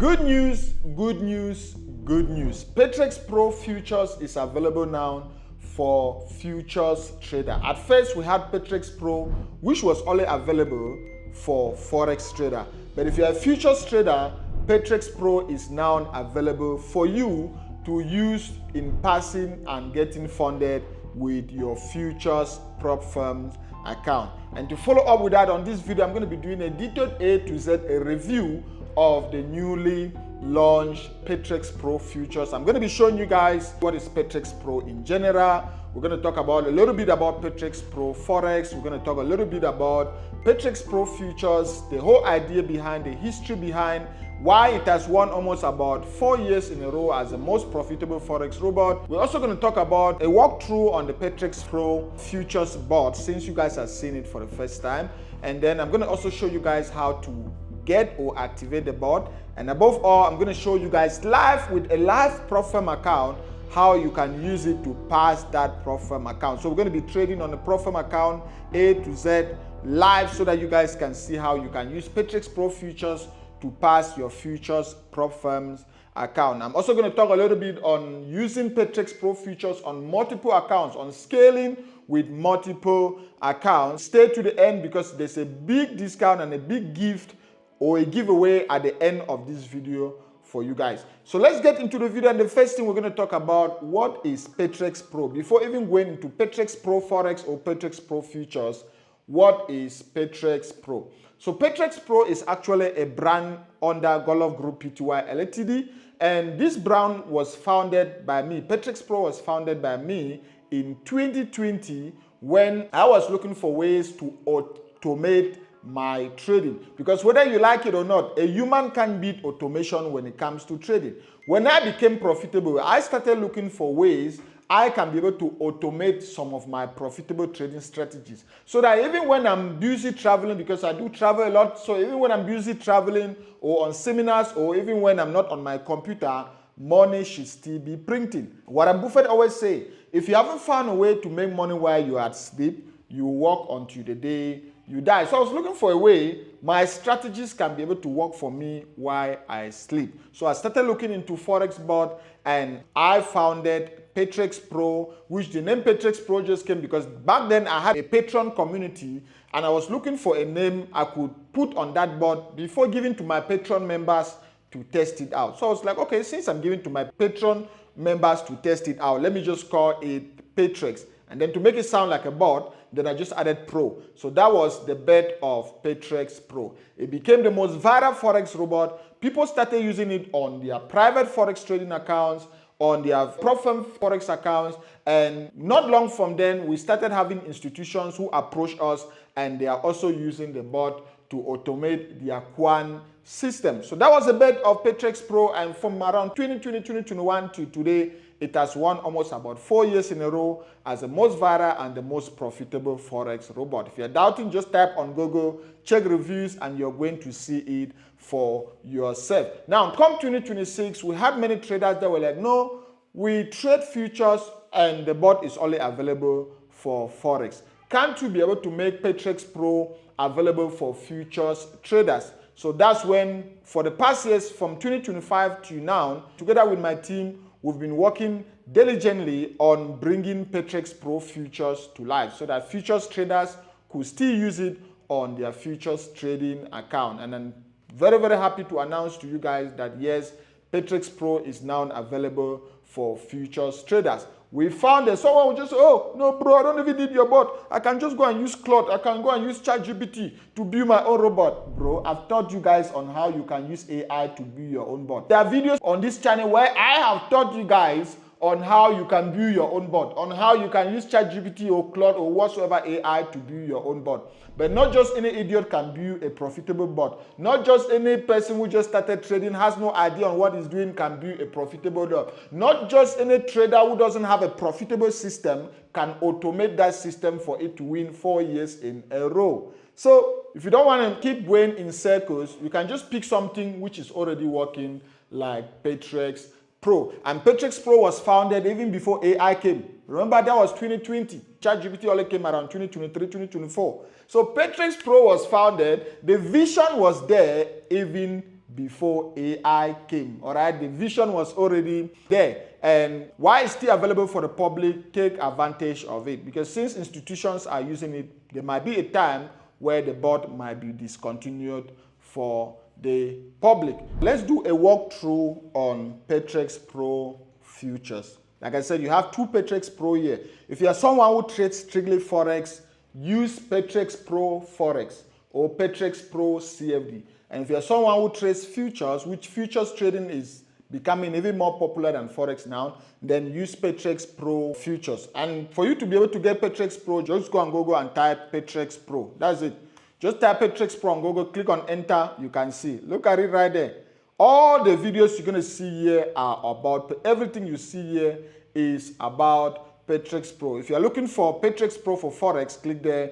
Good news, good news, good news. Petrex Pro Futures is available now for futures trader. At first, we had Petrex Pro, which was only available for Forex trader. But if you're a futures trader, Petrex Pro is now available for you to use in passing and getting funded with your futures prop firms account. And to follow up with that, on this video, I'm going to be doing a detailed A to Z, a review of the newly launched Petrex Pro Futures. I'm going to be showing you guys what is Petrex Pro in general. We're going to talk about a little bit about Petrex Pro Forex. We're going to talk a little bit about Petrex Pro Futures, the whole idea behind, the history behind, why it has won almost about 4 years in a row as the most profitable Forex robot. We're also going to talk about a walkthrough on the Petrex Pro Futures bot since you guys have seen it for the first time. And then I'm going to also show you guys how to get or activate the bot. And above all, I'm going to show you guys live with a live prop firm account how you can use it to pass that prop firm account. So we're going to be trading on the prop firm account A to Z live so that you guys can see how you can use Petrex Pro Futures to pass your futures prop firms account. I'm also going to talk a little bit on using Petrex Pro Futures on multiple accounts, on scaling with multiple accounts. Stay to the end because there's a big discount and a big gift or a giveaway at the end of this video for you guys. So let's get into the video, and the first thing we're going to talk about, what is Petrex Pro? Before even going into Petrex Pro Forex or Petrex Pro Futures, what is Petrex Pro? So Petrex Pro is actually a brand under Golov Group Pty Ltd, and this brand was founded by me. Petrex Pro was founded by me in 2020 when I was looking for ways to automate my trading, because whether you like it or not, a human can beat automation when it comes to trading. When I became profitable, I started looking for ways I can be able to automate some of my profitable trading strategies, so that even when I'm busy traveling, because I do travel a lot, so even when I'm busy traveling or on seminars, or even when I'm not on my computer, money should still be printing. Warren Buffett always say, if you haven't found a way to make money while you're asleep, you work until the day you die. So I was looking for a way my strategies can be able to work for me while I sleep. So I started looking into Forex bot, and I founded Petrex Pro, which the name Petrex Pro just came because back then I had a Patreon community and I was looking for a name I could put on that bot before giving to my Patreon members to test it out. So I was like, okay, since I'm giving to my Patreon members to test it out, let me just call it Petrex. And then to make it sound like a bot, then I just added Pro. So that was the birth of Petrex Pro. It became the most viral Forex robot. People started using it on their private Forex trading accounts, on their prop firm Forex accounts. And not long from then, we started having institutions who approach us, and they are also using the bot to automate their Quan system. So that was the birth of Petrex Pro. And from around 2020, 2021 to today, it has won almost about 4 years in a row as the most viral and the most profitable Forex robot. If you're doubting, just type on Google, check reviews, and you're going to see it for yourself. Now, come 2026, we had many traders that were like, no, we trade futures and the bot is only available for Forex. Can't you be able to make Petrex Pro available for futures traders? So that's when, for the past years, from 2025 to now, together with my team, we've been working diligently on bringing Petrex Pro Futures to life so that futures traders could still use it on their futures trading account. And I'm very, very happy to announce to you guys that yes, Petrex Pro is now available for futures traders. We found that someone would just say, oh, no, bro, I don't even need your bot. I can just go and use Claude. I can go and use ChatGPT to build my own robot. Bro, I've taught you guys on how you can use AI to build your own bot. There are videos on this channel where I have taught you guys on how you can build your own bot, on how you can use ChatGPT or Claude or whatsoever AI to build your own bot. But not just any idiot can build a profitable bot. Not just any person who just started trading, has no idea on what he's doing, can build a profitable bot. Not just any trader who doesn't have a profitable system can automate that system for it to win 4 years in a row. So if you don't want to keep going in circles, you can just pick something which is already working, like Petrex Pro. And Petrex Pro was founded even before AI came. Remember, that was 2020. ChatGPT only came around 2023, 2024. So Petrex Pro was founded. The vision was there even before AI came. All right, the vision was already there. And why it's still available for the public, take advantage of it. Because since institutions are using it, there might be a time where the bot might be discontinued for the public. Let's do a walkthrough on Petrex Pro Futures. Like I said, you have two Petrex Pro here. If you are someone who trades strictly Forex, use Petrex Pro Forex or Petrex Pro CFD. And if you're someone who trades futures, which futures trading is becoming even more popular than Forex now, then use Petrex Pro Futures. And for you to be able to get Petrex Pro, just go on Google and type Petrex Pro. That's it. Just type Petrex Pro on Google, click on enter, you can see. Look at it right there. All the videos you're going to see here are about, everything you see here is about Petrex Pro. If you're looking for Petrex Pro for Forex, click there.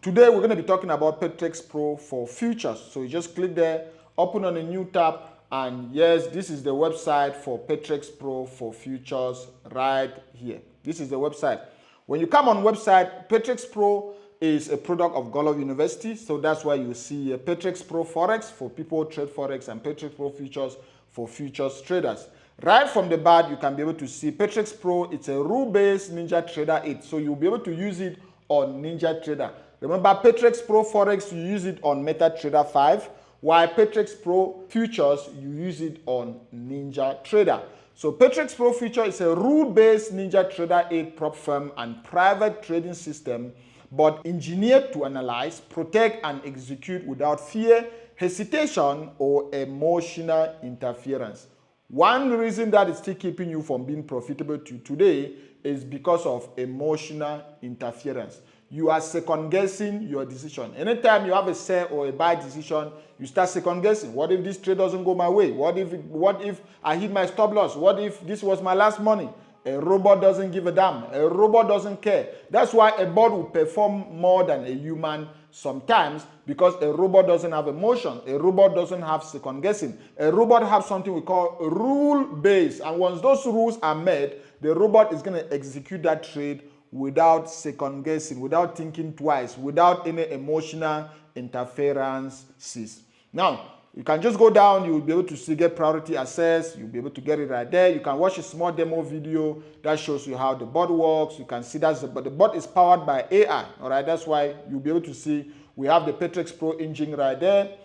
Today we're going to be talking about Petrex Pro for Futures. So you just click there, open on a new tab, and yes, this is the website for Petrex Pro for Futures right here. This is the website. When you come on website, Petrex Pro is a product of Golov University, so that's why you see Petrex Pro Forex for people who trade Forex and Petrex Pro Futures for futures traders. Right from the bat, you can be able to see Petrex Pro. It's a rule-based Ninja Trader 8, so you'll be able to use it on Ninja Trader. Remember, Petrex Pro Forex, you use it on MetaTrader 5, while Petrex Pro Futures, you use it on Ninja Trader. So Petrex Pro Future is a rule-based Ninja Trader 8 prop firm and private trading system, but engineered to analyze, protect, and execute without fear, hesitation, or emotional interference. One reason that is still keeping you from being profitable to today is because of emotional interference. You are second-guessing your decision. Anytime you have a sell or a buy decision, you start second-guessing. What if this trade doesn't go my way? What if I hit my stop loss? What if this was my last money? A robot doesn't give a damn. A robot doesn't care. That's why a bot will perform more than a human sometimes, because a robot doesn't have emotion. A robot doesn't have second guessing. A robot has something we call rule-based. And once those rules are met, the robot is going to execute that trade without second guessing, without thinking twice, without any emotional interferences. Now, you can just go down, you will be able to see get priority access, you'll be able to get it right there. You can watch a small demo video that shows you how the bot works. You can see that the bot is powered by AI, all right? That's why you'll be able to see we have the Petrex Pro engine right there.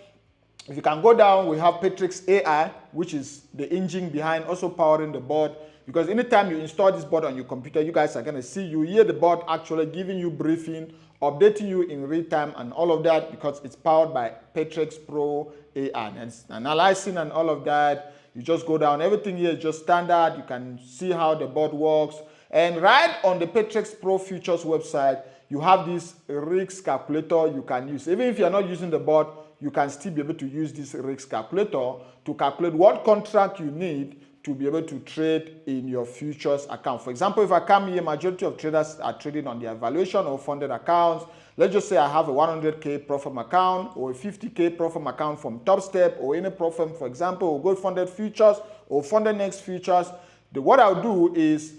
If you can go down, we have Petrix AI, which is the engine behind also powering the bot. Because anytime you install this bot on your computer, you guys are going to see, you hear the bot actually giving you briefing, updating you in real time and all of that, because it's powered by Petrex Pro AI. And it's analyzing and all of that. You just go down. Everything here is just standard. You can see how the bot works. And right on the Petrex Pro Futures website, you have this risk calculator you can use. Even if you're not using the bot, you can still be able to use this risk calculator to calculate what contract you need to be able to trade in your futures account. For example, if I come here, majority of traders are trading on their valuation or funded accounts. Let's just say I have a 100K Pro Firm account or a 50K Pro Firm account from Top Step or any Pro Firm, for example, or Gold Funded Futures or Fundednext Futures. What I'll do is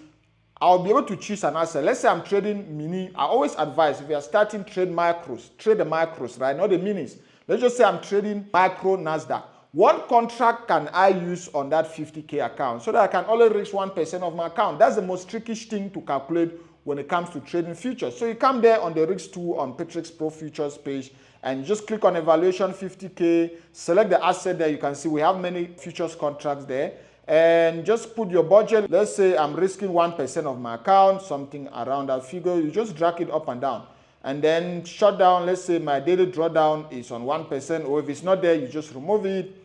I'll be able to choose an asset. Let's say I'm trading mini. I always advise if you are starting, trade the micros, right? Not the minis. Let's just say I'm trading micro NASDAQ. What contract can I use on that 50K account so that I can only reach 1% of my account? That's the most trickish thing to calculate when it comes to trading futures. So you come there on the risk tool on Petrex Pro Futures page and you just click on evaluation 50K, select the asset there. You can see we have many futures contracts there, and just put your budget. Let's say I'm risking 1% of my account, something around that figure. You just drag it up and down. And then shut down. Let's say my daily drawdown is on 1%, or if it's not there, you just remove it.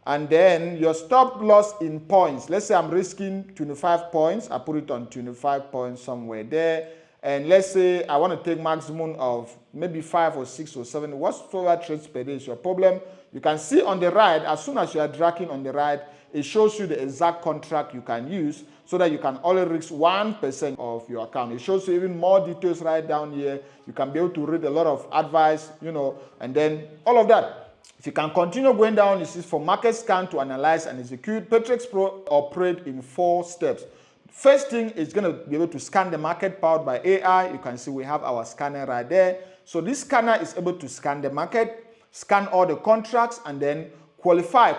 And then your stop loss in points. Let's say I'm risking 25 points. I put it on 25 points somewhere there. And let's say I want to take maximum of maybe 5 or 6 or 7. Whatsoever trades per day is your problem. You can see on the right, as soon as you are dragging on the right, it shows you the exact contract you can use so that you can only risk 1% of your account. It shows you even more details right down here. You can be able to read a lot of advice, and then all of that. If you can continue going down, this is for market scan to analyze and execute. Petrix Pro operate in 4 steps. First thing is going to be able to scan the market powered by AI. You can see we have our scanner right there. So this scanner is able to scan the market, scan all the contracts, and then qualify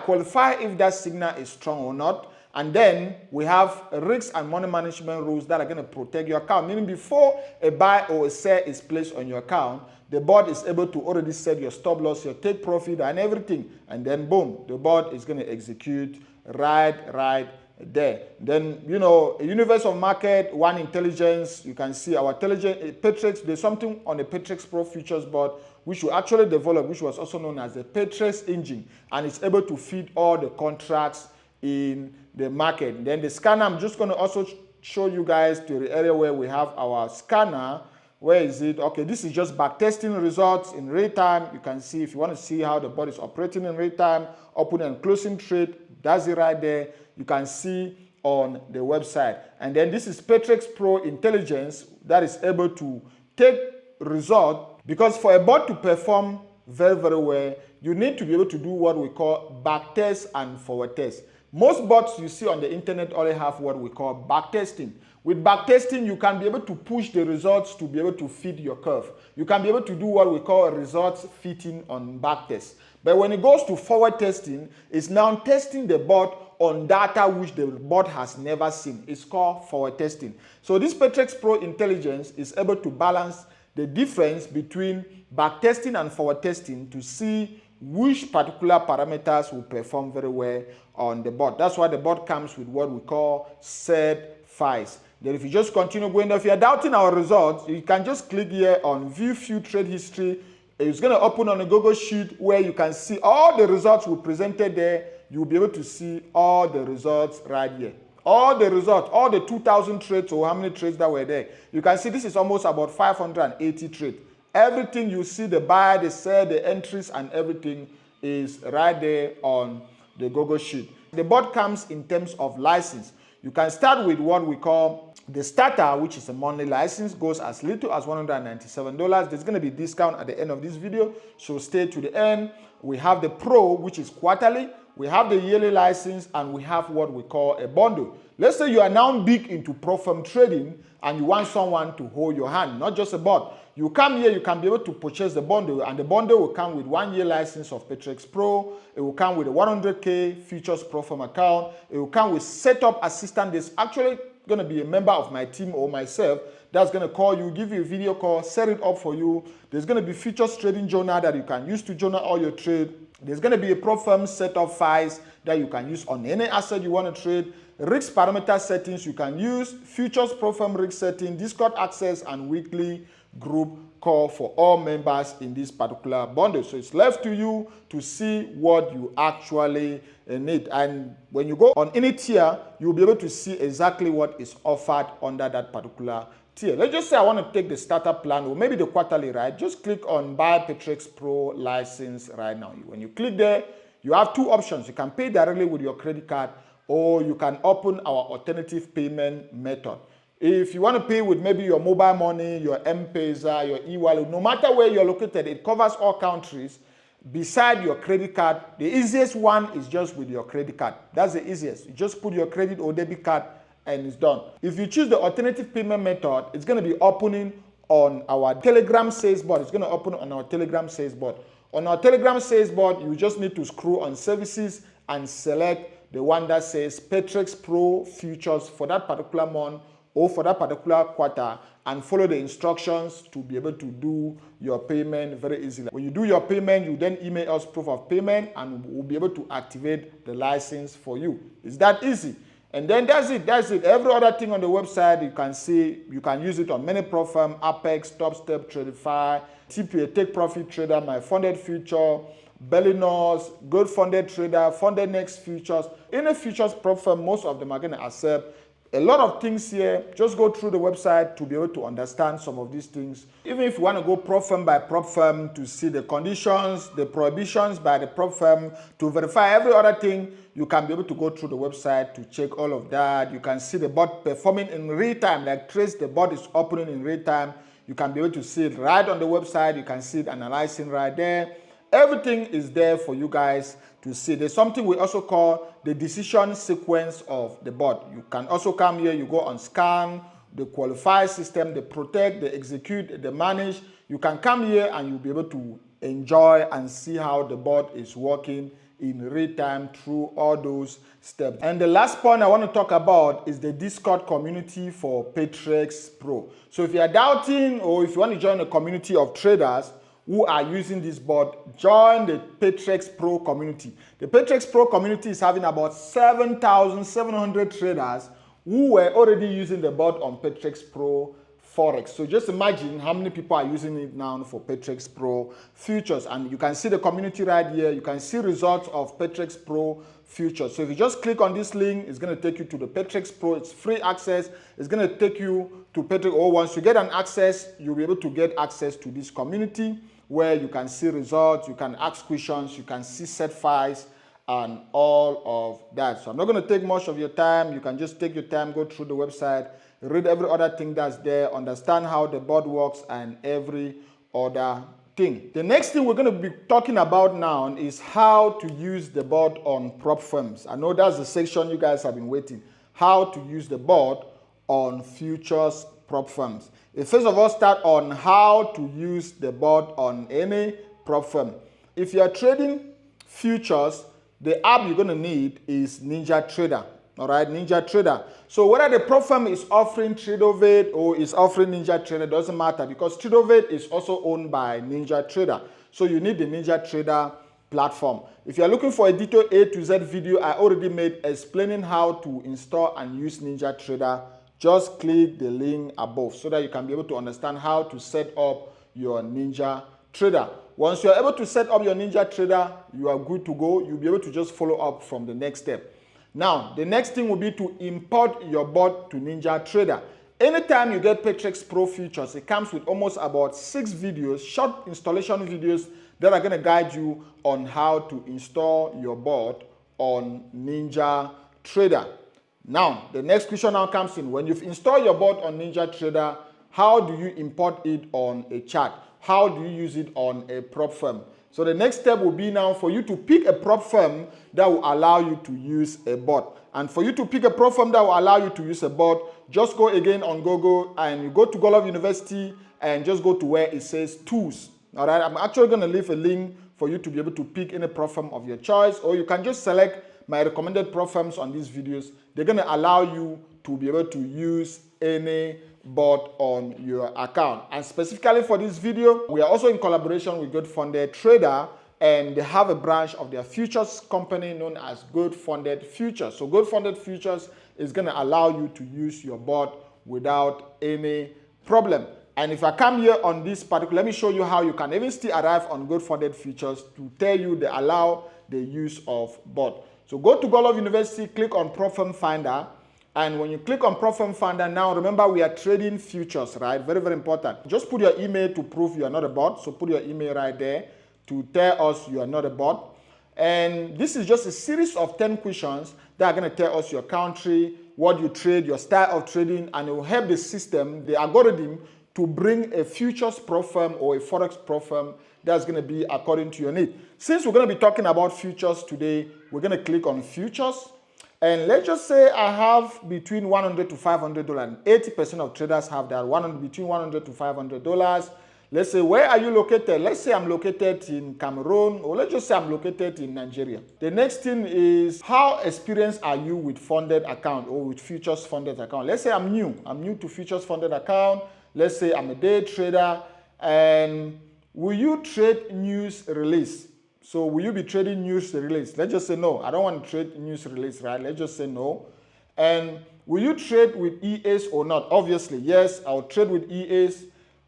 if that signal is strong or not. And then we have risks and money management rules that are going to protect your account. Meaning before a buy or a sell is placed on your account, the board is able to already set your stop loss, your take profit and everything. And then boom, the board is going to execute right there. Then, you know, a universe of market, one intelligence, you can see our Petrix, there's something on the Petrex Pro Futures board which we actually developed, which was also known as the Petrex engine, and it's able to feed all the contracts in the market. Then the scanner, I'm just going to also show you guys to the area where we have our scanner. Where is it? Okay, this is just backtesting results in real time. You can see if you want to see how the board is operating in real time, open and closing trade, that's it right there. You can see on the website. And then this is Petrex Pro Intelligence that is able to take result, because for a board to perform very well, you need to be able to do what we call backtest and forward test. Most bots you see on the internet only have what we call backtesting. With backtesting, you can be able to push the results to be able to feed your curve. You can be able to do what we call results fitting on backtest. But when it goes to forward testing, it's now testing the bot on data which the bot has never seen. It's called forward testing. So this Petrex Pro Intelligence is able to balance the difference between backtesting and forward testing to see which particular parameters will perform very well on the bot. That's why the bot comes with what we call set files. Then if you just continue going there, if you're doubting our results, you can just click here on view few trade history. It's going to open on a Google Sheet where you can see all the results we presented there. You'll be able to see all the results right here. All the results, all the 2,000 trades or how many trades that were there. You can see this is almost about 580 trades. Everything you see, the buy, the sell, the entries and everything is right there on the Google Sheet. The board comes in terms of license. You can start with what we call the starter, which is a monthly license, goes as little as $197. There's going to be discount at the end of this video, so stay to the end. We have the Pro, which is quarterly. We have the yearly license, and we have what we call a bundle. Let's say you are now big into pro firm trading and you want someone to hold your hand, not just a bot. You come here, you can be able to purchase the bundle, and the bundle will come with 1 year license of Petrix Pro. It will come with a 100K Futures Pro Firm account. It will come with setup assistant. There's actually going to be a member of my team or myself that's going to call you, give you a video call, set it up for you. There's going to be Futures Trading Journal that you can use to journal all your trade. There's going to be a Pro Firm setup files that you can use on any asset you want to trade. Risk parameter settings you can use, Futures Pro Firm risk setting, Discord access, and weekly group call for all members in this particular bundle. So it's left to you to see what you actually need. And when you go on any tier, you'll be able to see exactly what is offered under that particular tier. Let's just say I want to take the starter plan or maybe the quarterly, right? Just click on buy Petrix Pro license right now. When you click there, you have two options. You can pay directly with your credit card, or you can open our alternative payment method. If you want to pay with maybe your mobile money, your M-Pesa, your e-wallet, no matter where you're located, it covers all countries. Beside your credit card, the easiest one is just with your credit card. That's the easiest. You just put your credit or debit card and it's done. If you choose the alternative payment method, it's going to be opening on our Telegram sales board. It's going to open on our Telegram sales board. On our Telegram sales board, you just need to scroll on services and select the one that says Petrex Pro Futures for that particular month or for that particular quarter, and follow the instructions to be able to do your payment very easily. When you do your payment, you then email us proof of payment and we'll be able to activate the license for you. It's that easy. And then that's it. Every other thing on the website, you can see, you can use it on many pro firm, Apex, Top Step, Tradify, TPA, Take Profit Trader, My Funded Future, Bellinos, Good Funded Trader, Fundednext Futures. Any futures pro firm, most of them are going to accept a lot of things here. Just go through the website to be able to understand some of these things. Even if you want to go prop firm by prop firm to see the conditions, the prohibitions by the prop firm, to verify every other thing, you can be able to go through the website to check all of that. You can see the bot performing in real time, like trace the bot is opening in real time. You can be able to see it right on the website. You can see it analyzing right there. Everything is there for you guys to see. There's something we also call the decision sequence of the bot. You can also come here, you go on scan, the qualify system, the protect, the execute, the manage. You can come here and you'll be able to enjoy and see how the bot is working in real time through all those steps. And the last point I want to talk about is the Discord community for Petrex Pro. So if you are doubting or if you want to join a community of traders who are using this bot, join the Petrex Pro community. The Petrex Pro community is having about 7,700 traders who were already using the bot on Petrex Pro Forex. So just imagine how many people are using it now for Petrex Pro Futures. And you can see the community right here. You can see results of Petrex Pro Futures. So if you just click on this link, it's going to take you to the Petrex Pro. It's free access. It's going to take you to Petrex. Or once you get an access, you'll be able to get access to this community where you can see results, you can ask questions, you can see set files, and all of that. So I'm not going to take much of your time. You can just take your time, go through the website, read every other thing that's there, understand how the board works, and every other thing. The next thing we're going to be talking about now is how to use the board on prop firms. I know that's the section you guys have been waiting. How to use the board on futures prop firms. First of all, start on how to use the board on any prop firm. If you are trading futures, the app you're going to need is NinjaTrader. All right, NinjaTrader. So whether the prop firm is offering Tradeovate or is offering NinjaTrader, doesn't matter because Tradeovate is also owned by NinjaTrader. So you need the NinjaTrader platform. If you're looking for a detailed A to Z video I already made explaining how to install and use NinjaTrader, just click the link above so that you can be able to understand how to set up your NinjaTrader. Once you're able to set up your NinjaTrader, you are good to go. You'll be able to just follow up from the next step. Now, the next thing will be to import your bot to NinjaTrader. Anytime you get Petrex Pro Futures, it comes with almost about 6 videos, short installation videos that are going to guide you on how to install your bot on NinjaTrader. Now, the next question now comes in. When you've installed your bot on NinjaTrader, how do you import it on a chart? How do you use it on a prop firm? So the next step will be now for you to pick a prop firm that will allow you to use a bot. And for you to pick a prop firm that will allow you to use a bot, just go again on Google and you go to Golov University and just go to where it says tools. All right, I'm actually going to leave a link for you to be able to pick any prop firm of your choice, or you can just select my recommended prop firms on these videos. They're going to allow you to be able to use any bot on your account. And specifically for this video, we are also in collaboration with Good Funded Trader, and they have a branch of their futures company known as Good Funded Futures. So Good Funded Futures is going to allow you to use your bot without any problem. And if I come here on this particular, let me show you how you can even still arrive on Good Funded Futures to tell you they allow the use of bot. So go to Golov University, click on Prop Firm Finder. And when you click on Prop Firm Finder, now remember we are trading futures, right? Very, very important. Just put your email to prove you are not a bot. So put your email right there to tell us you are not a bot. And this is just a series of 10 questions that are going to tell us your country, what you trade, your style of trading, and it will help the system, the algorithm, to bring a futures prop firm or a Forex prop firm that's going to be according to your need. Since we're going to be talking about futures today, we're going to click on futures. And let's just say I have between $100 to $500, and 80% of traders have that, between $100 to $500. Let's say, where are you located? Let's say I'm located in Cameroon, or let's just say I'm located in Nigeria. The next thing is, how experienced are you with funded account or with futures funded account? Let's say I'm new to futures funded account. Let's say I'm a day trader, and will you trade news release? So will you be trading news release? Let's just say no. I don't want to trade news release, right? Let's just say no. And will you trade with EAs or not? Obviously, yes, I'll trade with EAs.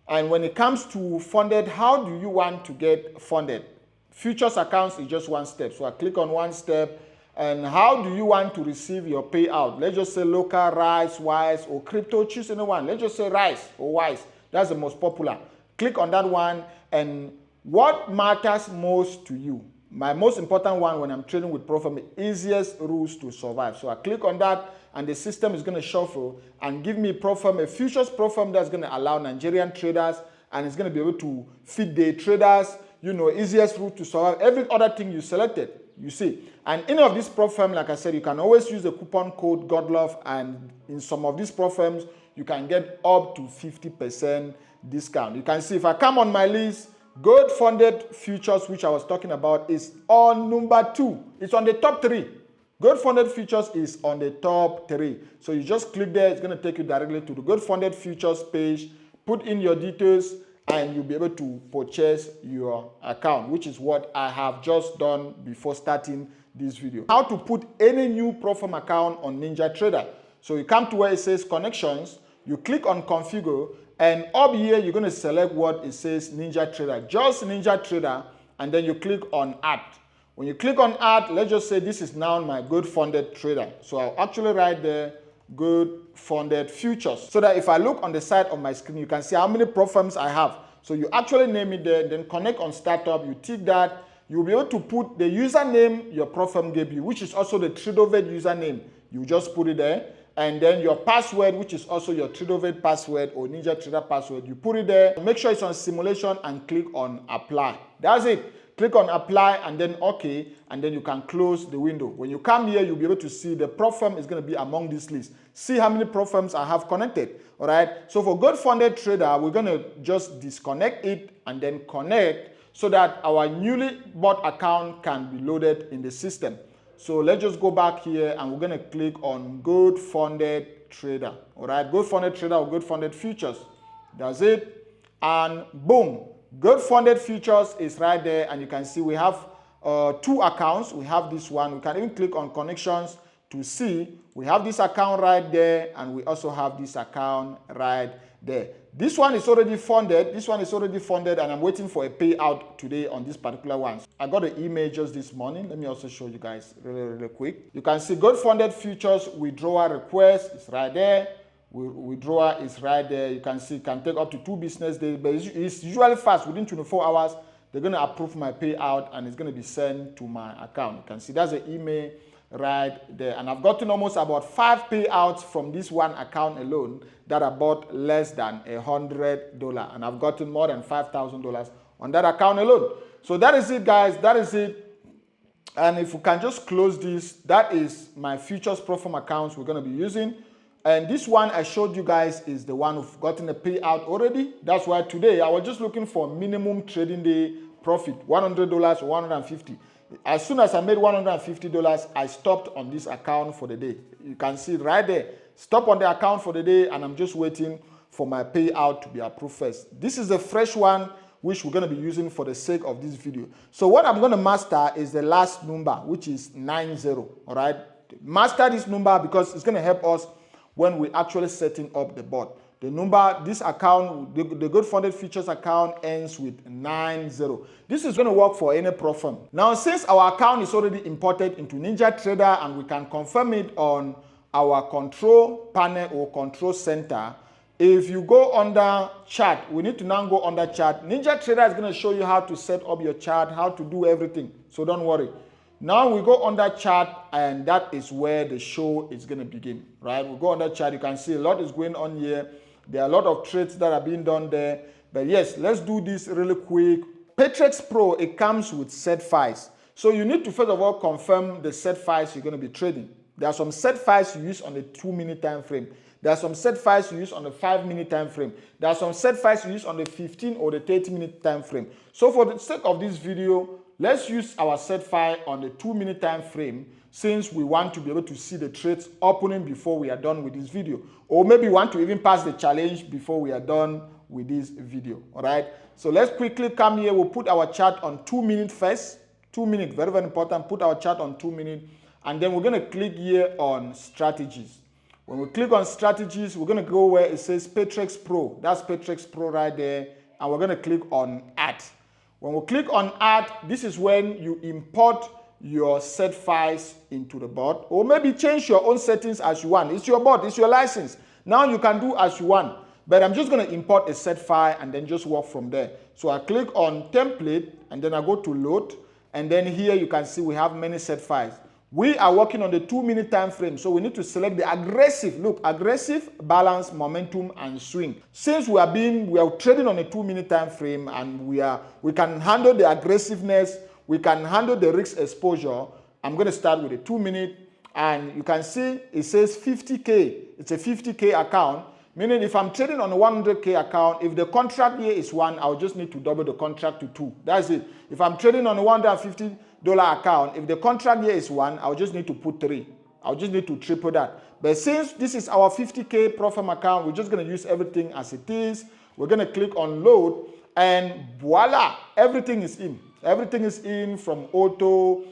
And when it comes to funded, how do you want to get funded? Futures accounts is just one step. So I click on one step. And how do you want to receive your payout? Let's just say local, Rise, Wise, or crypto. Choose anyone. Let's just say Rise or Wise. That's the most popular. Click on that one. And what matters most to you? My most important one when I'm trading with Pro Firm, easiest rules to survive. So I click on that, and the system is going to shuffle and give me Pro Firm, a futures Pro Firm that's going to allow Nigerian traders, and it's going to be able to fit day traders, you know, easiest route to survive. Every other thing you selected, you see. And any of these Pro Firm, like I said, you can always use the coupon code GODLOVE, and in some of these Pro Firms, you can get up to 50% discount. You can see if I come on my list, Gold funded futures, which I was talking about, is on number 2. It's on the top 3. Gold funded futures is on the top 3. So you just click there. It's going to take you directly to the gold funded futures page. Put in your details and you'll be able to purchase your account, which is what I have just done before starting this video. How to put any new Profirm account on NinjaTrader. So you come to where it says connections, you click on configure, and up here you're going to select what it says NinjaTrader, just NinjaTrader, and then you click on add. When you click on add, let's just say this is now my good funded trader. So I'll actually write there good funded futures, so that if I look on the side of my screen, you can see how many Profirms I have. So you actually name it there, then connect on startup, you tick that. You'll be able to put the username your Profirm gave you, which is also the Tradovet username. You just put it there. And then your password, which is also your Tradovet password or NinjaTrader password, you put it there. Make sure it's on simulation and click on apply. That's it. Click on apply and then OK, and then you can close the window. When you come here, you'll be able to see the Profirm is going to be among this list. See how many Profirms I have connected. All right. So for good funded trader, we're going to just disconnect it and then connect so that our newly bought account can be loaded in the system. So let's just go back here and we're going to click on good funded trader. All right, good funded trader or good funded futures. That's it. And boom, good funded futures is right there. And you can see we have 2 accounts. We have this one. We can even click on connections to see we have this account right there. And we also have this account right there. This one is already funded. This one is already funded, and I'm waiting for a payout today on this particular one. I got an email just this morning. Let me also show you guys really quick. You can see good funded futures withdrawal request is right there. Withdrawal is right there. You can see it can take up to 2 business days, but it's usually fast. Within 24 hours, they're going to approve my payout, and it's going to be sent to my account. You can see that's the email right there, and I've gotten almost about 5 payouts from this one account alone that I bought less than $100, and I've gotten more than $5,000 on that account alone. So that is it, guys. That is it. And if we can just close this, that is my futures Profirm accounts we're going to be using. And this one I showed you guys is the one who've gotten a payout already. That's why today I was just looking for minimum trading day profit, $100 or $150. As soon as I made $150, I stopped on this account for the day. You can see right there. Stop on the account for the day, and I'm just waiting for my payout to be approved first. This is a fresh one, which we're going to be using for the sake of this video. So what I'm going to master is the last number, which is 90. All right. Master this number because it's going to help us when we're actually setting up the bot. The number, this account, the good funded futures account ends with 90. This is going to work for any Profirm. Now, since our account is already imported into NinjaTrader and we can confirm it on our control panel or control center, if you go under chart, we need to now go under chart. NinjaTrader is going to show you how to set up your chart, how to do everything. So don't worry. Now we go under chart, and that is where the show is going to begin, right? We go under chart. You can see a lot is going on here. There are a lot of trades that are being done there. But yes, let's do this really quick. Petrex Pro, it comes with set files. So you need to first of all confirm the set files you're going to be trading. There are some set files you use on the 2-minute time frame. There are some set files you use on the 5-minute time frame. There are some set files you use on the 15 or the 30-minute time frame. So for the sake of this video, let's use our set file on the 2-minute time frame, since we want to be able to see the trades opening before we are done with this video. Or maybe want to even pass the challenge before we are done with this video. All right. So let's quickly come here. We'll put our chart on 2 minutes first. 2 minutes, very, very important. Put our chart on 2 minutes. And then we're going to click here on strategies. When we click on strategies, we're going to go where it says Petrex Pro. That's Petrex Pro right there. And we're going to click on add. When we click on add, this is when you import your set files into the bot, or maybe change your own settings as you want. It's your bot, it's your license. Now you can do as you want, but I'm just going to import a set file and then just work from there. So I click on template and then I go to load, and then here you can see we have many set files. We are working on the 2-minute time frame, so we need to select the aggressive. Look, aggressive, balance, momentum, and swing. Since we are trading on a 2-minute time frame, and we can handle the aggressiveness, we can handle the risk exposure. I'm going to start with a 2-minute, and you can see it says 50K. It's a 50K account. Meaning if I'm trading on a 100K account, if the contract year is 1, I'll just need to double the contract to 2. That's it. If I'm trading on a $150 account, if the contract year is 1, I'll just need to put 3. I'll just need to triple that. But since this is our 50K Profit account, we're just going to use everything as it is. We're going to click on load and voila, everything is in. Everything is in from auto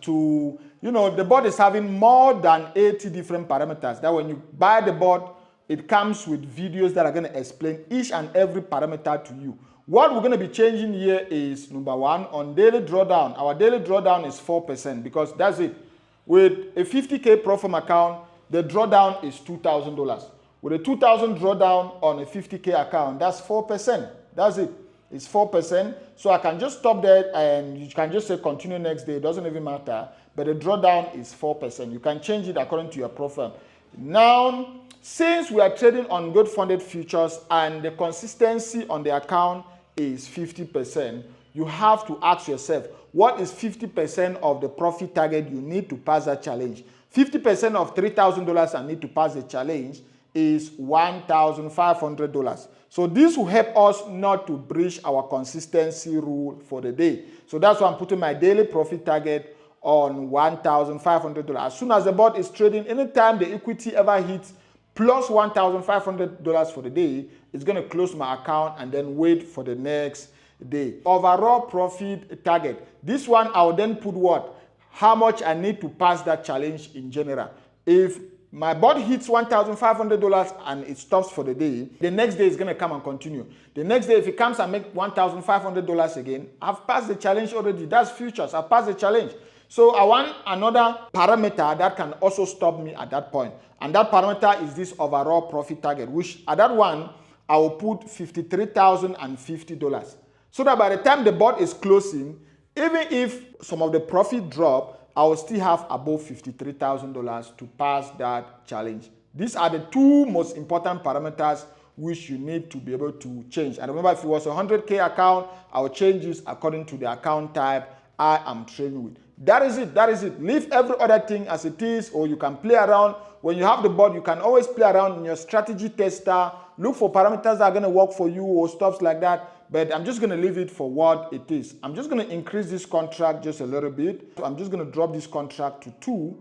to, the bot is having more than 80 different parameters. That when you buy the bot, it comes with videos that are going to explain each and every parameter to you. What we're going to be changing here is, number 1, on daily drawdown. Our daily drawdown is 4% because that's it. With a 50K Profit account, the drawdown is $2,000. With a $2,000 drawdown on a 50K account, that's 4%. That's it. It's 4%. So I can just stop there and you can just say continue next day. It doesn't even matter. But the drawdown is 4%. You can change it according to your profile. Now, since we are trading on good funded futures and the consistency on the account is 50%, you have to ask yourself, what is 50% of the profit target you need to pass that challenge? 50% of $3,000 I need to pass the challenge is $1,500. So this will help us not to breach our consistency rule for the day. So that's why I'm putting my daily profit target on $1,500. As soon as the bot is trading, anytime the equity ever hits plus $1,500 for the day, it's going to close my account and then wait for the next day. Overall profit target. This one, I will then put what? How much I need to pass that challenge in general. If my bot hits $1,500 and it stops for the day, the next day is going to come and continue. The next day, if it comes and make $1,500 again, I've passed the challenge already. That's futures. I've passed the challenge. So I want another parameter that can also stop me at that point. And that parameter is this overall profit target, which at that one, I will put $53,050. So that by the time the bot is closing, even if some of the profit drop, I will still have above $53,000 to pass that challenge. These are the two most important parameters which you need to be able to change. And remember, if it was a 100K account, I will change this according to the account type I am trading with. That is it. That is it. Leave every other thing as it is, or you can play around. When you have the bot, you can always play around in your strategy tester. Look for parameters that are going to work for you or stuff like that. But I'm just going to leave it for what it is. I'm just going to increase this contract just a little bit. So I'm just going to drop this contract to 2.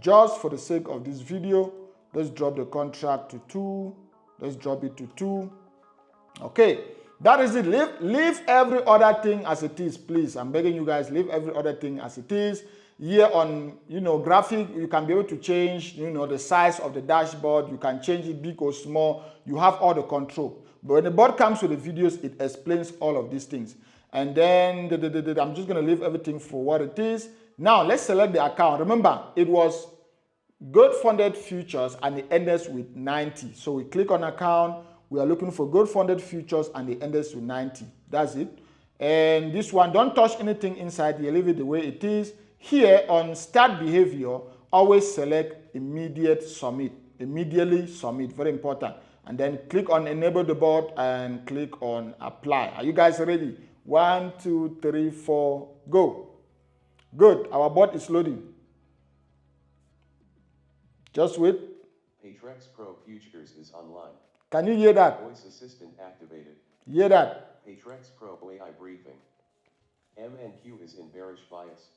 Just for the sake of this video, let's drop the contract to 2. Let's drop it to 2. Okay, that is it. Leave every other thing as it is, please. I'm begging you guys, leave every other thing as it is. Here on, graphic, you can be able to change, the size of the dashboard. You can change it big or small. You have all the control. But when the bot comes with the videos, it explains all of these things. And then I'm just going to leave everything for what it is. Now, let's select the account. Remember, it was good funded futures and it ends with 90. So we click on account. We are looking for good funded futures and it ends with 90. That's it. And this one, don't touch anything inside here. Leave it the way it is. Here on start behavior, always select immediate submit. Immediately submit. Very important. And then click on enable the bot and click on apply. Are you guys ready? 1, 2, 3, 4, go. Good. Our bot is loading. Just wait. Petrex Pro Futures is online. Can you hear that? Voice assistant activated. Hear that? Petrex Pro AI briefing. MNQ is in bearish bias.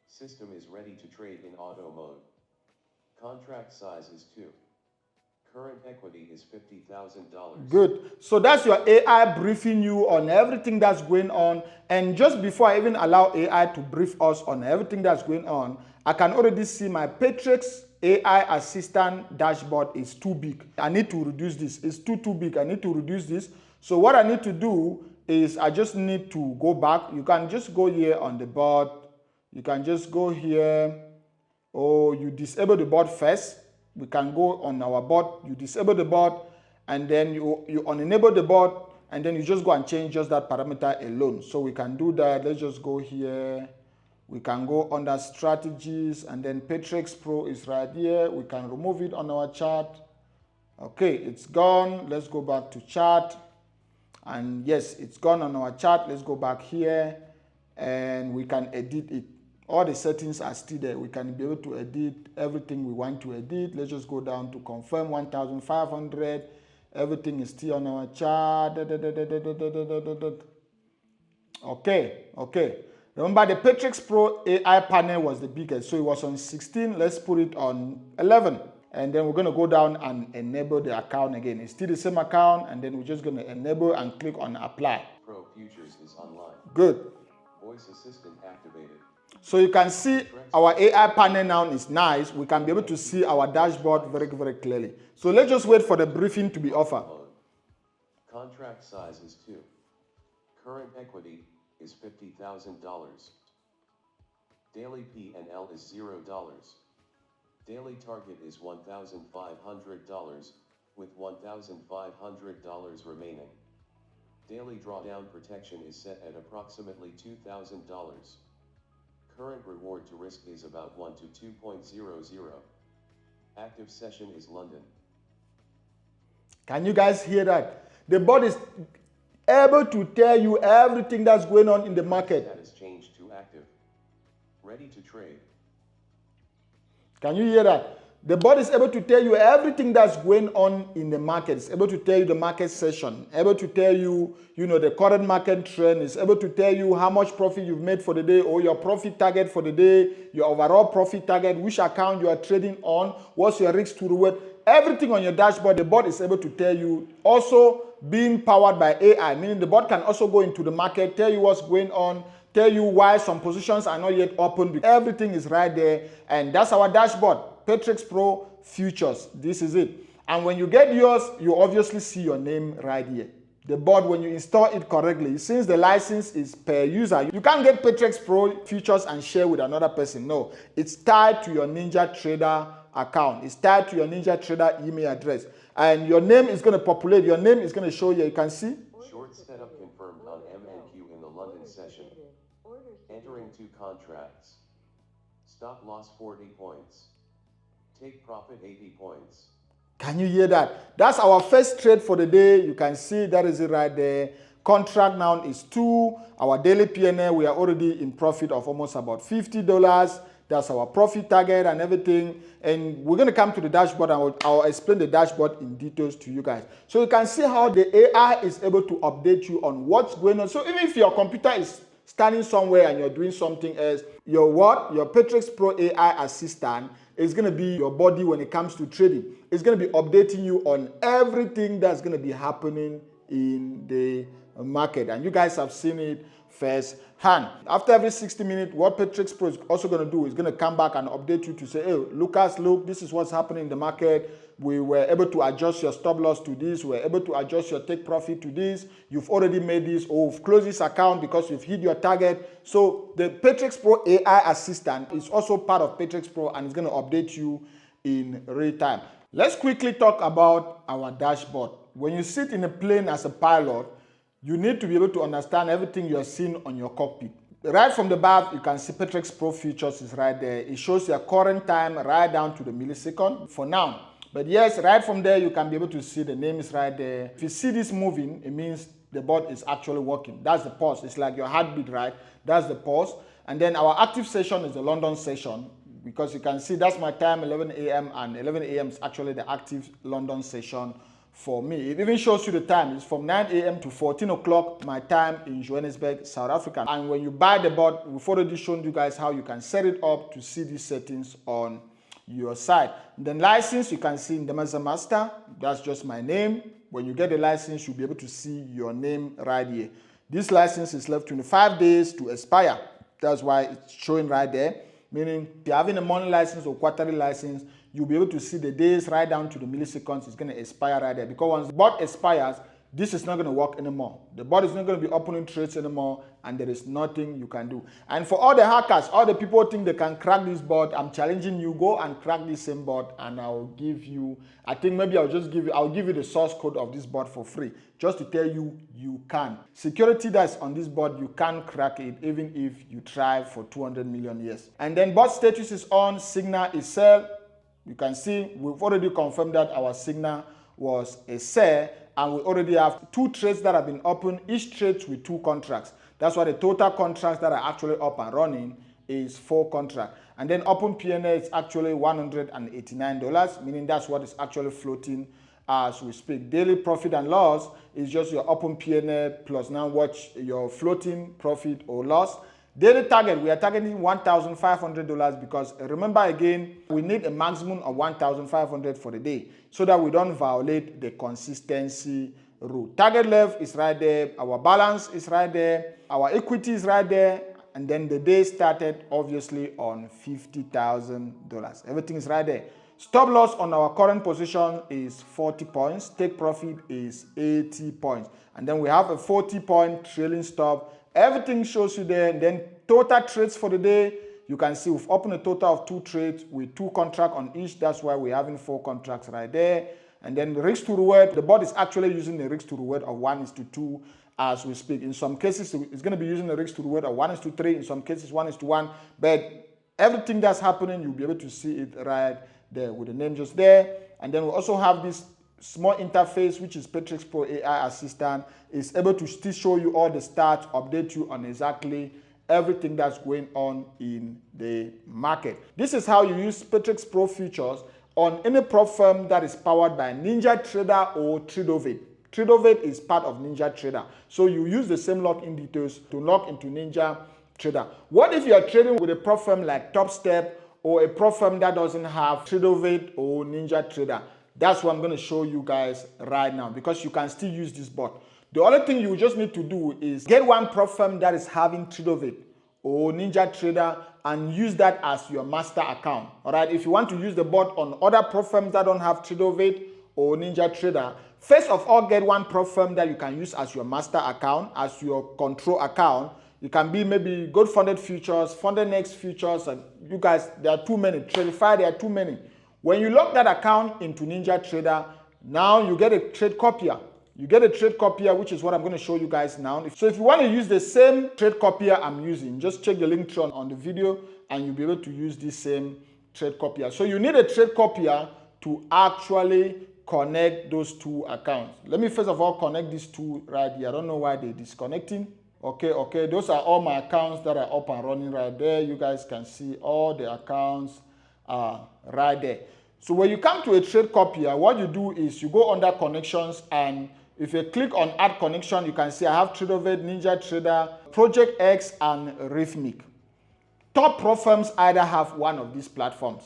System is ready to trade in auto mode. Contract size is 2. Current equity is $50,000. Good. So that's your AI briefing you on everything that's going on. And just before I even allow AI to brief us on everything that's going on, I can already see my Petrix AI assistant dashboard is too big. I need to reduce this. It's too big. I need to reduce this. So what I need to do is I just need to go back. You can just go here on the board. You can just go here. Or you disable the board first. We can go on our bot, you disable the bot, and then you unenable the bot, and then you just go and change just that parameter alone. So we can do that. Let's just go here. We can go under strategies, and then Petrix Pro is right here. We can remove it on our chart. Okay, it's gone. Let's go back to chart. And yes, it's gone on our chart. Let's go back here, and we can edit it. All the settings are still there. We can be able to edit everything we want to edit. Let's just go down to confirm 1,500. Everything is still on our chart. Okay. Remember, the Petrix Pro AI panel was the biggest, so it was on 16. Let's put it on 11. And then we're going to go down and enable the account again. It's still the same account, and then we're just going to enable and click on apply. Pro Futures is online. Good. Voice assistant activated. So you can see our AI panel now is nice. We can be able to see our dashboard very, very clearly. So let's just wait for the briefing to be offered. Contract size is 2. Current equity is $50,000. Daily P&L is $0. Daily target is $1,500, with $1,500 remaining. Daily drawdown protection is set at approximately $2,000. Current reward to risk is about 1 to 2.00. Active session is London. Can you guys hear that? The bot is able to tell you everything that's going on in the market. That has changed to active. Ready to trade. Can you hear that? The bot is able to tell you everything that's going on in the market. It's able to tell you the market session, able to tell you, the current market trend. It's able to tell you how much profit you've made for the day, or your profit target for the day, your overall profit target, which account you are trading on, what's your risk to reward. Everything on your dashboard, the bot is able to tell you. Also being powered by AI, meaning the bot can also go into the market, tell you what's going on, tell you why some positions are not yet open. Everything is right there, and that's our dashboard. Petrex Pro Futures. This is it. And when you get yours, you obviously see your name right here. The board, when you install it correctly, since the license is per user, you can't get Petrex Pro Futures and share with another person. No, it's tied to your Ninja Trader account. It's tied to your Ninja Trader email address. And your name is going to populate. Your name is going to show here. You can see. Short setup confirmed on MNQ in the London session. Entering 2 contracts. Stop loss 40 points. Take profit 80 points. Can you hear that? That's our first trade for the day. You can see that is it right there. Contract now is 2. Our daily P&L, we are already in profit of almost about $50. That's our profit target and everything. And we're going to come to the dashboard, and I'll explain the dashboard in details to you guys. So you can see how the AI is able to update you on what's going on. So even if your computer is standing somewhere and you're doing something else, your Petrix Pro AI assistant is going to be your body when it comes to trading. It's going to be updating you on everything that's going to be happening in the market. And you guys have seen it firsthand. After every 60 minutes, what Petrix Pro is also going to do is going to come back and update you to say, hey, Lucas, look, this is what's happening in the market. We were able to adjust your stop loss to this. We were able to adjust your take profit to this. You've already made this, or you've closed this account because you've hit your target. So the Petrix Pro AI assistant is also part of Petrix Pro, and it's going to update you in real time. Let's quickly talk about our dashboard. When you sit in a plane as a pilot, you need to be able to understand everything you're seeing on your cockpit. Right from the back, you can see Petrix Pro Futures is right there. It shows your current time right down to the millisecond for now. But yes, right from there, you can be able to see the name is right there. If you see this moving, it means the bot is actually working. That's the pause. It's like your heartbeat, right? That's the pause. And then our active session is the London session, because you can see that's my time, 11 a.m. and 11 a.m. is actually the active London session for me. It even shows you the time. It's from 9 a.m. to 14 o'clock my time in Johannesburg, South Africa. And when you buy the bot, we've already shown you guys how you can set it up to see these settings on your side. Then license, you can see in the Master, that's just my name. When you get the license, you'll be able to see your name right here. This license is left 25 days to expire. That's why it's showing right there. Meaning, if you're having a monthly license or quarterly license, you'll be able to see the days right down to the milliseconds. It's going to expire right there. Because once the bot expires, this is not going to work anymore. The bot is not going to be opening trades anymore, and there is nothing you can do. And for all the hackers, all the people who think they can crack this bot, I'm challenging you, go and crack this same bot, and I'll give you, I think maybe I'll give you the source code of this bot for free, just to tell you you can. Security that's on this bot, you can't crack it, even if you try for 200 million years. And then bot status is on, signal is sell. You can see we've already confirmed that our signal was a sell, and we already have 2 trades that have been opened, each trade with 2 contracts. That's why the total contracts that are actually up and running is 4 contracts. And then open P&L is actually $189, meaning that's what is actually floating as we speak. Daily profit and loss is just your open P&L plus now watch your floating profit or loss. Daily target, we are targeting $1,500 because remember again, we need a maximum of $1,500 for the day so that we don't violate the consistency rule. Target level is right there, our balance is right there, our equity is right there, and then the day started obviously on $50,000. Everything is right there. Stop loss on our current position is 40 points. Take profit is 80 points. And then we have a 40-point trailing stop. Everything shows you there. And then total trades for the day, you can see we've opened a total of 2 trades with 2 contracts on each. That's why we're having 4 contracts right there. And then the risk to reward, the bot is actually using the risk to reward of 1:2 as we speak. In some cases, it's going to be using the risk to reward of 1:3. In some cases, 1:1. But everything that's happening, you'll be able to see it right there with the name just there. And then we also have this small interface, which is Petrix Pro AI Assistant. It's able to still show you all the stats, update you on exactly everything that's going on in the market. This is how you use Petrex Pro Futures on any prop firm that is powered by NinjaTrader or Tradovate. Tradovate is part of NinjaTrader. So you use the same login details to log into NinjaTrader. What if you are trading with a prop firm like TopStep or a prop firm that doesn't have Tradovate or NinjaTrader? That's what I'm going to show you guys right now because you can still use this bot. The only thing you just need to do is get one prop firm that is having Tradovate or NinjaTrader and use that as your master account. All right, if you want to use the bot on other prop firms that don't have Tradovate or NinjaTrader, first of all, get one prop firm that you can use as your master account, as your control account. You can be maybe Funded Futures, Fundednext Futures, and you guys, there are too many. Tradify, there are too many. When you log that account into NinjaTrader, now you get a trade copier. You get a trade copier, which is what I'm going to show you guys now. So if you want to use the same trade copier I'm using, just check the link on the video and you'll be able to use this same trade copier. So you need a trade copier to actually connect those 2 accounts. Let me first of all connect these 2 right here. I don't know why they're disconnecting. Okay, those are all my accounts that are up and running right there. You guys can see all the accounts are right there. So when you come to a trade copier, what you do is you go under connections, and if you click on add connection, you can see I have Tradovate, NinjaTrader, Project X, and Rhythmic. Top pro firms either have one of these platforms.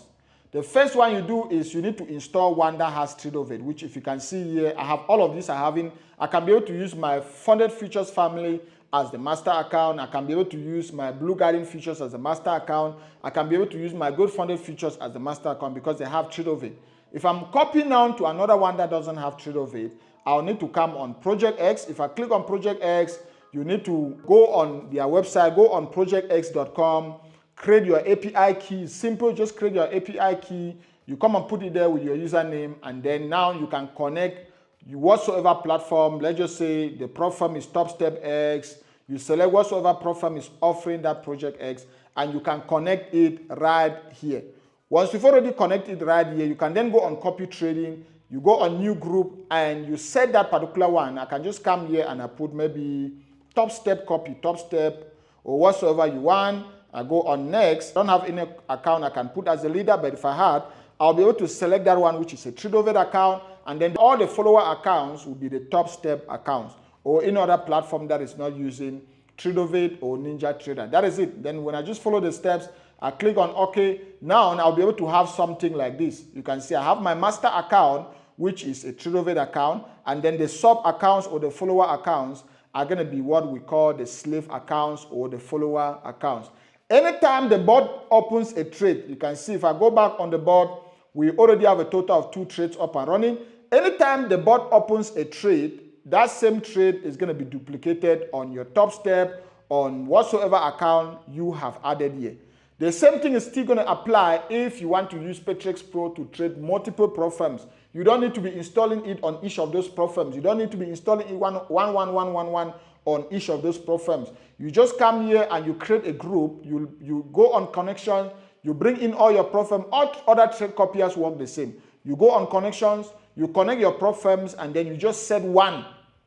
The first one you do is you need to install one that has Tradovate, which if you can see here, I have all of these. I can be able to use my Funded Futures family as the master account. I can be able to use my Blue Guardian Futures as the master account. I can be able to use my Good Funded Futures as the master account because they have Tradovate. If I'm copying down to another one that doesn't have Tradovate, I'll need to come on Project X. If I click on Project X, you need to go on their website, go on projectx.com, create your API key. Simple, just create your API key. You come and put it there with your username, and then now you can connect whatsoever platform. Let's just say the prop firm is TopStep X. You select whatsoever prop firm is offering that Project X, and you can connect it right here. Once you've already connected right here, you can then go on copy trading. You go on new group and you set that particular one. I can just come here and I put maybe TopStep copy, TopStep or whatsoever you want. I go on next. I don't have any account I can put as a leader, but if I had, I'll be able to select that one, which is a Tradovate account, and then all the follower accounts will be the TopStep accounts or any other platform that is not using Tradovate or NinjaTrader. That is it. Then when I just follow the steps, I click on OK. Now I'll be able to have something like this. You can see I have my master account, which is a Tradovate account, and then the sub accounts or the follower accounts are going to be what we call the slave accounts or the follower accounts. Anytime the bot opens a trade, you can see if I go back on the board, we already have a total of 2 trades up and running. Anytime the bot opens a trade, that same trade is going to be duplicated on your TopStep, on whatsoever account you have added here. The same thing is still going to apply if you want to use Petrex Pro to trade multiple prop firms. You don't need to be installing it on each of those prop firms. You don't need to be installing it one on each of those prop firms. You just come here and you create a group. You go on connection. You bring in all your prop firms. All other trade copiers work the same. You go on connections. You connect your prop firms, and then you just set one.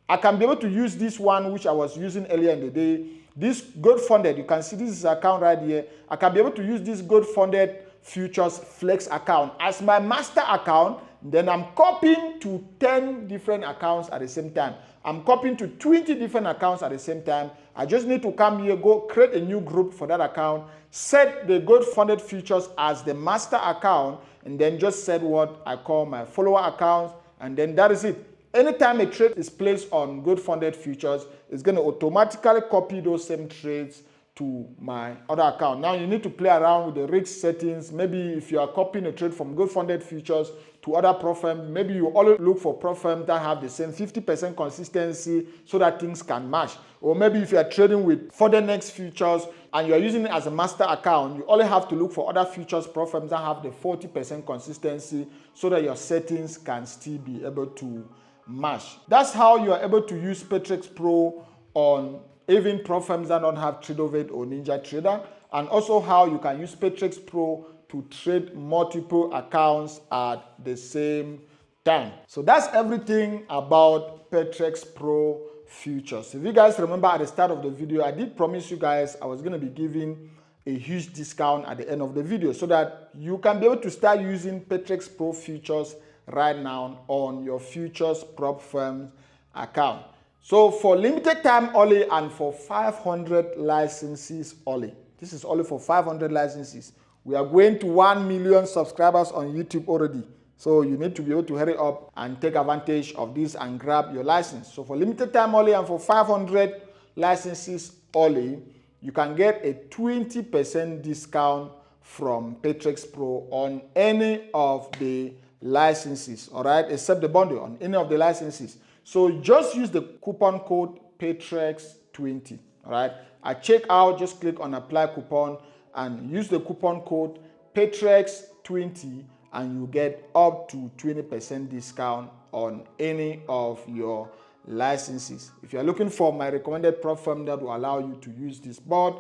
I can be able to use this one, which I was using earlier in the day. This gold funded, you can see this is account right here. I can be able to use this gold funded futures flex account as my master account. Then I'm copying to 10 different accounts at the same time. I'm copying to 20 different accounts at the same time. I just need to come here, go create a new group for that account, set the gold funded futures as the master account, and then just set what I call my follower account, and then that is it. Anytime a trade is placed on gold funded futures, it's going to automatically copy those same trades to my other account. Now you need to play around with the rate settings. Maybe if you are copying a trade from gold funded futures to other prop firms, maybe you always look for prop firms that have the same 50% consistency so that things can match. Or maybe if you are trading with Fundednext Futures and you are using it as a master account, you only have to look for other futures prop firms that have the 40% consistency so that your settings can still be able to match. That's how you are able to use Petrix Pro on even prop firms that don't have TradeOvate or Ninja Trader, and also how you can use Petrix Pro to trade multiple accounts at the same time. So that's everything about Petrex Pro Futures. If you guys remember at the start of the video, I did promise you guys I was going to be giving a huge discount at the end of the video so that you can be able to start using Petrex Pro Futures right now on your futures prop firm account. So for limited time only and for 500 licenses only, this is only for 500 licenses. We are going to 1 million subscribers on YouTube already. So you need to be able to hurry up and take advantage of this and grab your license. So for limited time only and for 500 licenses only, you can get a 20% discount from Petrex Pro on any of the licenses, all right, except the bundle, on any of the licenses. So just use the coupon code Petrex20, all right? At checkout, just click on apply coupon and use the coupon code Petrex20 and you get up to 20% discount on any of your licenses. If you're looking for my recommended prop firm that will allow you to use this board,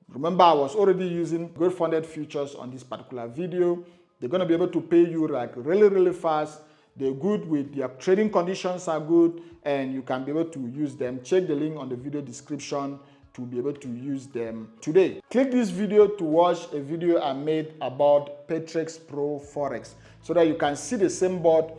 remember I was already using gold funded futures on this particular video. They're going to be able to pay you like really fast. They're good with their trading conditions are good and you can be able to use them. Check the link on the video description to be able to use them today. Click this video to watch a video I made about Petrex Pro Forex so that you can see the same board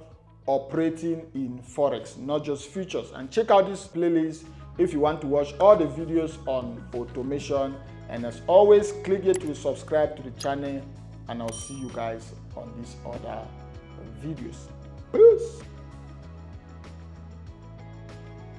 operating in Forex, not just futures. And check out this playlist if you want to watch all the videos on automation. And as always, click here to subscribe to the channel and I'll see you guys on these other videos. Peace.